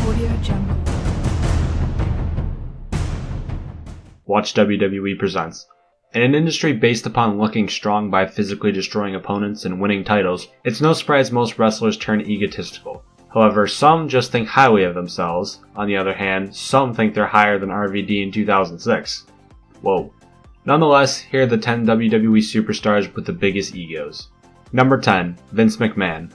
AudioJungle. Watch WWE Presents. In an industry based upon looking strong by physically destroying opponents and winning titles, it's no surprise most wrestlers turn egotistical. However, some just think highly of themselves. On the other hand, some think they're higher than RVD in 2006. Whoa. Nonetheless, here are the 10 WWE superstars with the biggest egos. Number 10, Vince McMahon.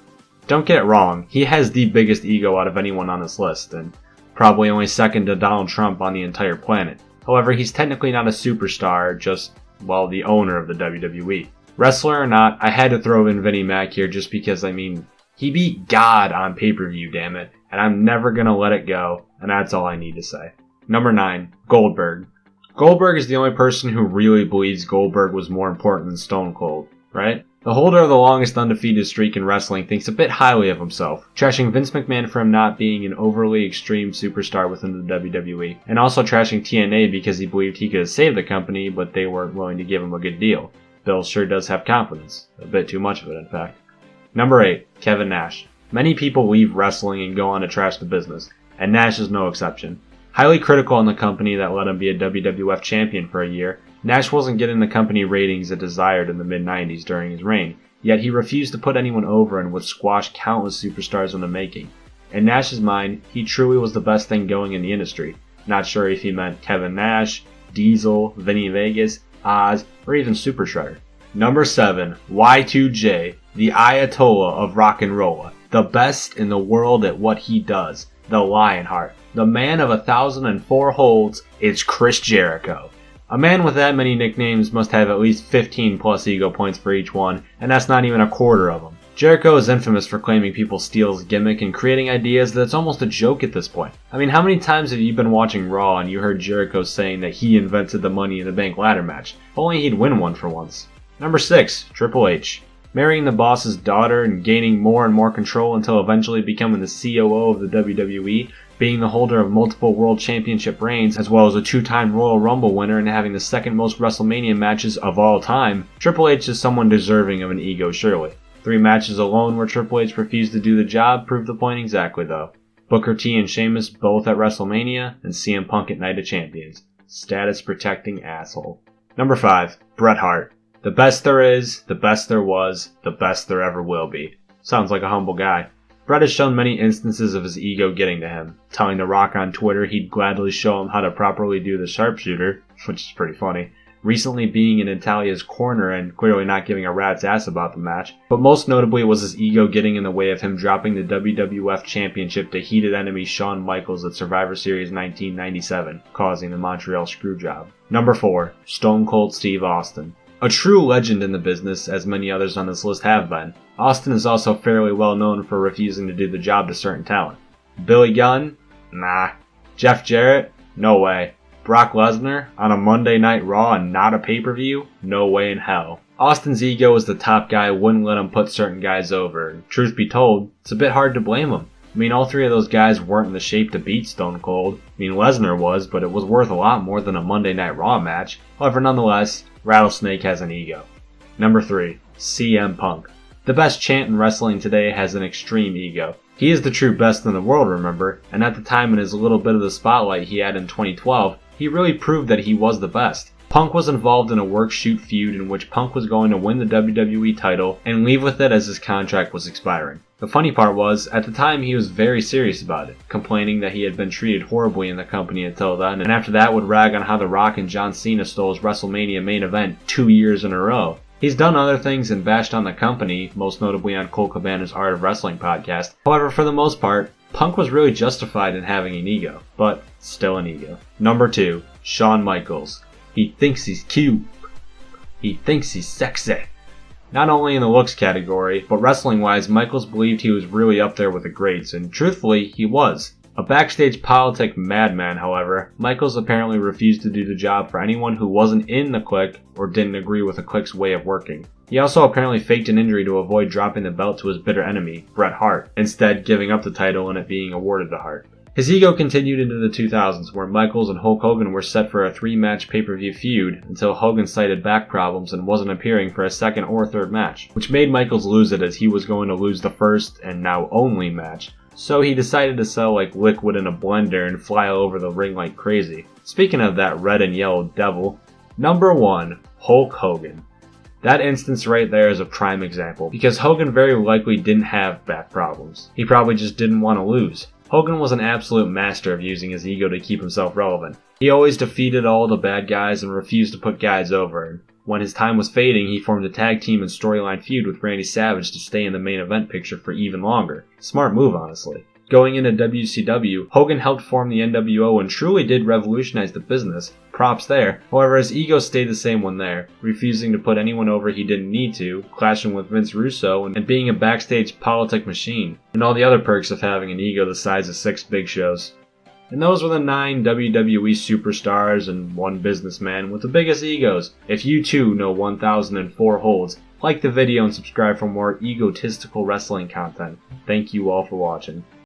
Don't get it wrong, he has the biggest ego out of anyone on this list, and probably only second to Donald Trump on the entire planet. However, he's technically not a superstar, just, well, the owner of the WWE. Wrestler or not, I had to throw in Vinnie Mac here just because, he beat God on pay-per-view, damn it, and I'm never gonna let it go, and that's all I need to say. Number 9, Goldberg. Goldberg is the only person who really believes Goldberg was more important than Stone Cold, right? The holder of the longest undefeated streak in wrestling thinks a bit highly of himself, trashing Vince McMahon for him not being an overly extreme superstar within the WWE, and also trashing TNA because he believed he could have saved the company, but they weren't willing to give him a good deal. Bill sure does have confidence, a bit too much of it in fact. Number 8, Kevin Nash. Many people leave wrestling and go on to trash the business, and Nash is no exception. Highly critical on the company that let him be a WWF champion for a year, Nash wasn't getting the company ratings it desired in the mid-90s during his reign, yet he refused to put anyone over and would squash countless superstars in the making. In Nash's mind, he truly was the best thing going in the industry. Not sure if he meant Kevin Nash, Diesel, Vinny Vegas, Oz, or even Super Shredder. Number 7, Y2J, the Ayatollah of rock and roll, the best in the world at what he does, the Lionheart, the man of 1,004 holds, it's Chris Jericho. A man with that many nicknames must have at least 15 plus ego points for each one, and that's not even a quarter of them. Jericho is infamous for claiming people steal his gimmick and creating ideas that's almost a joke at this point. I mean, how many times have you been watching Raw and you heard Jericho saying that he invented the Money in the Bank ladder match? If only he'd win one for once. Number 6, Triple H. Marrying the boss's daughter and gaining more and more control until eventually becoming the COO of the WWE, being the holder of multiple World Championship reigns, as well as a 2-time Royal Rumble winner and having the second most WrestleMania matches of all time, Triple H is someone deserving of an ego surely. 3 matches alone where Triple H refused to do the job prove the point exactly though. Booker T and Sheamus both at WrestleMania, and CM Punk at Night of Champions. Status protecting asshole. Number 5, Bret Hart. The best there is, the best there was, the best there ever will be. Sounds like a humble guy. Bret has shown many instances of his ego getting to him, telling The Rock on Twitter he'd gladly show him how to properly do the sharpshooter, which is pretty funny, recently being in Natalia's corner and clearly not giving a rat's ass about the match, but most notably was his ego getting in the way of him dropping the WWF Championship to heated enemy Shawn Michaels at Survivor Series 1997, causing the Montreal Screwjob. Number 4, Stone Cold Steve Austin. A true legend in the business, as many others on this list have been, Austin is also fairly well known for refusing to do the job to certain talent. Billy Gunn? Nah. Jeff Jarrett? No way. Brock Lesnar? On a Monday Night Raw and not a pay-per-view? No way in hell. Austin's ego as the top guy wouldn't let him put certain guys over, and truth be told, it's a bit hard to blame him. I mean, all 3 of those guys weren't in the shape to beat Stone Cold. I mean, Lesnar was, but it was worth a lot more than a Monday Night Raw match. However, nonetheless, Rattlesnake has an ego. Number 3, CM Punk. The best chant in wrestling today has an extreme ego. He is the true best in the world, remember, and at the time in his little bit of the spotlight he had in 2012, he really proved that he was the best. Punk was involved in a work-shoot feud in which Punk was going to win the WWE title and leave with it as his contract was expiring. The funny part was, at the time he was very serious about it, complaining that he had been treated horribly in the company until then, and after that would rag on how The Rock and John Cena stole his WrestleMania main event 2 years in a row. He's done other things and bashed on the company, most notably on Cole Cabana's Art of Wrestling podcast. However, for the most part, Punk was really justified in having an ego, but still an ego. Number 2, Shawn Michaels. He thinks he's cute. He thinks he's sexy. Not only in the looks category, but wrestling-wise, Michaels believed he was really up there with the greats, and truthfully, he was. A backstage politic madman, however, Michaels apparently refused to do the job for anyone who wasn't in the clique or didn't agree with the clique's way of working. He also apparently faked an injury to avoid dropping the belt to his bitter enemy, Bret Hart, instead giving up the title and it being awarded to Hart. His ego continued into the 2000s, where Michaels and Hulk Hogan were set for a 3-match pay-per-view feud until Hogan cited back problems and wasn't appearing for a second or third match, which made Michaels lose it as he was going to lose the first, and now only, match. So he decided to sell like liquid in a blender and fly all over the ring like crazy. Speaking of that red and yellow devil, number 1, Hulk Hogan. That instance right there is a prime example, because Hogan very likely didn't have back problems. He probably just didn't want to lose. Hogan was an absolute master of using his ego to keep himself relevant. He always defeated all the bad guys and refused to put guys over, and when his time was fading, he formed a tag team and storyline feud with Randy Savage to stay in the main event picture for even longer. Smart move, honestly. Going into WCW, Hogan helped form the NWO and truly did revolutionize the business. Props there. However, his ego stayed the same when there, refusing to put anyone over he didn't need to, clashing with Vince Russo, and being a backstage politic machine, and all the other perks of having an ego the size of 6 Big Shows. And those were the 9 WWE superstars and 1 businessman with the biggest egos. If you too know 1004 holds, like the video and subscribe for more egotistical wrestling content. Thank you all for watching.